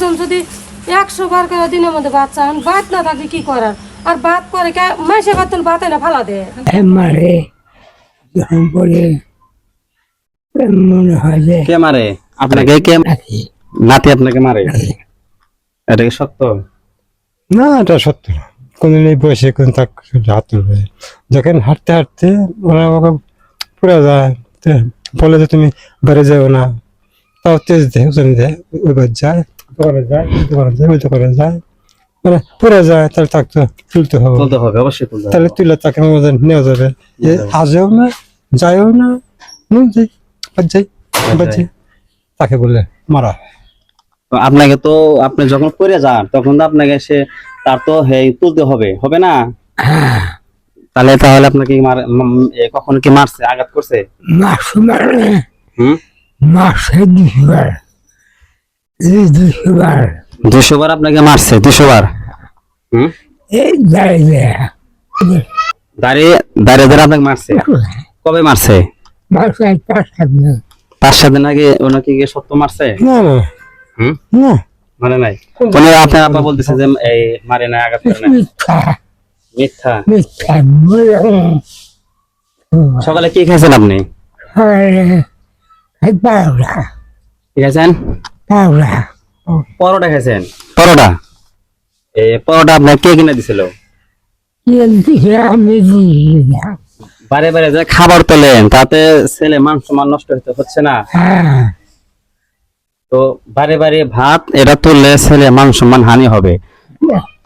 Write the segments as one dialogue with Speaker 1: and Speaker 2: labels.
Speaker 1: একজন যদি 100 বার করে দিনের মধ্যে ভাত চান, ভাত না থাকলে কি করার? আর ভাত করে মাইসে ভাত ভাত না ফালা দেয়
Speaker 2: মারে যখন পরে মনে হয় যে
Speaker 3: কে মারে আপনাকে? কে নাতি আপনাকে মারে? এটা কি সত্য?
Speaker 4: না, এটা সত্য না। কোনদিন এই বয়সে কোন তাক হাত তুলবে? যখন হাঁটতে হাঁটতে ওরা আমাকে পুরা যায়, বলে যে তুমি বাইরে যাও না, তাও তেজ দেয়, ওজন দেয়, ওইবার যায়, দোকানে যায়, দোকানে যায়, ওই দোকানে যায়, মানে পুরা যায়, তাহলে তাকে তো তুলতে হবে।
Speaker 3: তুলতে হবে, অবশ্যই তুলতে হবে।
Speaker 4: তাহলে তুলে তাকে আমাদের নেওয়া যাবে। যে আসেও না, যায়ও না, যাই তাকে বলে মারা।
Speaker 3: তো আপনাকে তো আপনি যখন পড়ে যান তখন তো আপনাকে সে তার তো তুলতে হবে, হবে না? তাহলে আপনাকে কখনো কি মারছে, আঘাত করছে?
Speaker 2: মাস মারে
Speaker 3: হুম,
Speaker 2: মাসে 200 বার, এই 200 বার
Speaker 3: 200 বার আপনাকে মারছে? 200 বার? হুম,
Speaker 2: এই দাঁড়িয়ে
Speaker 3: দাঁড়িয়ে দাঁড়িয়ে ধরে আপনাকে মারছে? কবে মারছে?
Speaker 2: মাসে
Speaker 3: 5-7 দিন আগে ওনাকে কি সত্য মারছে?
Speaker 4: না না
Speaker 3: হুম,
Speaker 4: না,
Speaker 3: মানে নাই কোন আপনার আপা বলতেছে যে এই মারে না, আঘাত করে না?
Speaker 2: মিথ্যা
Speaker 3: মিথ্যা।
Speaker 2: মিথ্যা
Speaker 3: সকালে কি খাইছেন আপনি?
Speaker 2: পাওয়া
Speaker 3: কি খাইছেন?
Speaker 2: পাওয়া
Speaker 3: পরোটা খাইছেন? পরোটা? পরোটা আপনার কে কিনে দিছিল?
Speaker 2: আমি
Speaker 3: বারে বারে যে খাবার তোলেন তাতে ছেলে মান সম্মান নষ্ট হচ্ছে না?
Speaker 2: হ্যাঁ
Speaker 3: তো বারে বারে ভাত এটা তুললে ছেলে মান সম্মান হানি হবে,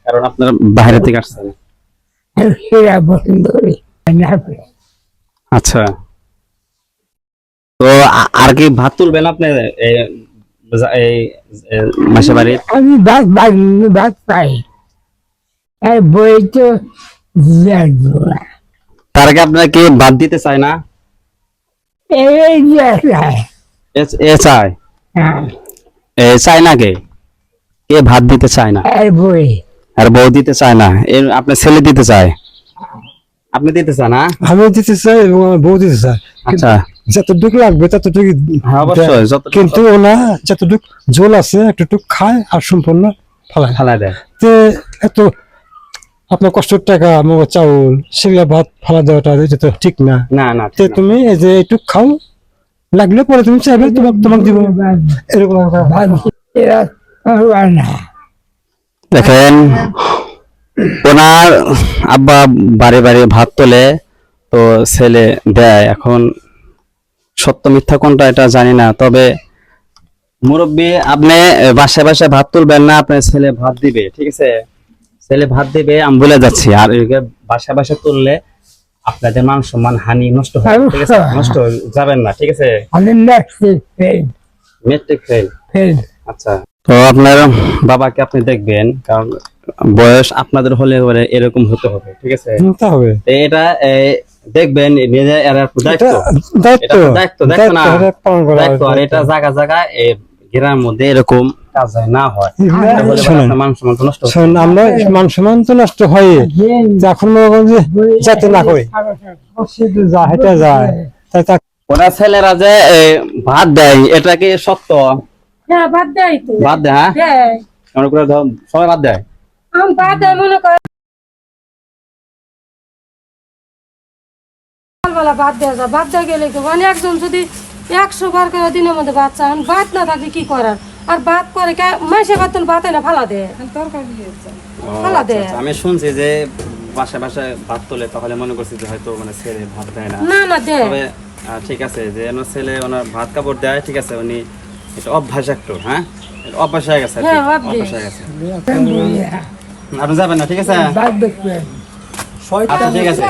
Speaker 3: কারণ আপনার বাইরে থেকে আসছেন।
Speaker 2: সেরা পছন্দ করি
Speaker 3: আচ্ছা, তো আর কি ভাত তুলবেন আপনি এই মাসে বাড়ি?
Speaker 2: আমি বাদ পাই আর বই তো জানবো না।
Speaker 3: তার আগে আপনার কি ভাত দিতে চায় না?
Speaker 2: এই যায়
Speaker 3: এ চায়? চায় না? কে ভাত দিতে চায় না?
Speaker 2: আর বই
Speaker 3: আর বউ দিতে চায় না? আপনার ছেলে দিতে চায়, আপনি দিতে চান না?
Speaker 4: আমি দিতে চাই এবং আমার বউ দিতে চাই।
Speaker 3: আচ্ছা,
Speaker 4: যতটুকু লাগবে ততটুকু
Speaker 3: হ্যাঁ অবশ্যই,
Speaker 4: কিন্তু ওনা যতটুকু ঝোল আছে একটু খায় আর সম্পূর্ণ ফালায়।
Speaker 3: ফালাই দেয়।
Speaker 4: তে এত আপনার কষ্টের টাকা আমার চাউল সেগুলা ভাত ফালা দেওয়াটা এটা তো ঠিক না।
Speaker 3: না না,
Speaker 4: তে তুমি এই যে একটু খাও, লাগলে পরে তুমি চাইবে তোমাকে দিব, এরকম
Speaker 2: না
Speaker 3: দেখেন ওনার আব্বা বাড়ি বাড়ি ভাত তোলে, তো ছেলে দেয়। এখন সত্য মিথ্যা কোনটা এটা জানি না, তবে মুরব্বী আপনি বাসায় বাসায় ভাত তুলবেন না, আপনার ছেলে ভাত দিবে, ঠিক আছে? ছেলে ভাত দিবে, আমি বলে যাচ্ছি। আর বাসায় বাসায় তুললে আপনাদের মান সম্মান হানি নষ্ট হবে, ঠিক আছে? নষ্ট যাবেন না, ঠিক আছে? Matric fail. আচ্ছা, তো আপনার বাবাকে আপনি দেখবেন, কারণ বয়স আপনাদের হলে এরকম হতে হবে, ঠিক আছে?
Speaker 4: তা হবে।
Speaker 3: এটা দেখবেন নিজে দায়িত্ব,
Speaker 4: দায়িত্ব
Speaker 3: দায়িত্ব দেখো না,
Speaker 4: এটা পালন করা
Speaker 3: দায়িত্ব। আর এটা জায়গা জায়গায় গ্রামের মধ্যে এরকম কাজ হয় না, হয় মান সম্মান তো নষ্ট হচ্ছে।
Speaker 4: শোন, আমরা মান সম্মান তো নষ্ট হয়, এখন মনে করেন যে যাতে না করি যা হেঁটে যায়, তাই তা
Speaker 3: ওরা ছেলেরা যে ভাত দেয়, এটা কি সত্য?
Speaker 1: হ্যাঁ ভাত দেয় তো,
Speaker 3: ভাত দেয়? হ্যাঁ,
Speaker 1: দেয়।
Speaker 3: মনে করে সবাই ভাত দেয়?
Speaker 1: আমি ভাত দেয় মনে কর সকালবেলা ভাত দেওয়া যায়, ভাত দেওয়া গেলে মানে একজন যদি 100 বার করে দিনের মধ্যে ভাত চান, ভাত না থাকলে কি করার? আর ভাত করে মাইসে ভাত না ফালা দেয় ফালা দেয়।
Speaker 3: আমি শুনছি যে বাসায় বাসায় ভাত তোলে, তাহলে মনে করছি যে হয়তো মানে ছেলে ভাত দেয় না।
Speaker 1: না না দেয়।
Speaker 3: তবে ঠিক আছে, যে ওনার ছেলে ওনার ভাত কাপড় দেয়, ঠিক আছে, উনি এটা অভ্যাস একটু, হ্যাঁ এটা অভ্যাস হয়ে গেছে,
Speaker 1: হ্যাঁ,
Speaker 3: অভ্যাস হয়ে গেছে। আপনি যাবেন না, ঠিক আছে? আচ্ছা ঠিক আছে।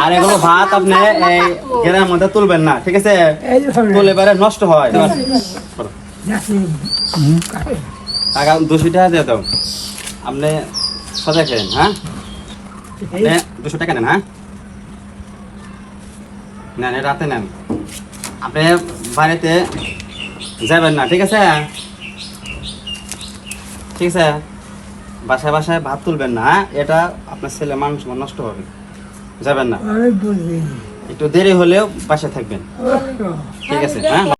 Speaker 3: আর এগুলো ভাত আপনি এই গ্রামের মধ্যে তুলবেন না, ঠিক আছে? তুলে এবারে নষ্ট হয়। টাকা 200 টাকা দিয়ে দাও, আপনি সজাগ খেলেন, হ্যাঁ? 200 টাকা নেন, হ্যাঁ নেন, রাতে নেন। আপনি বাড়িতে যাবেন না, ঠিক আছে? ঠিক আছে, বাসায় বাসায় ভাত তুলবেন না, হ্যাঁ? এটা আপনার ছেলে মানুষ নষ্ট হবে, যাবেন না। একটু দেরি হলেও বাসায় থাকবেন, ঠিক আছে? হ্যাঁ।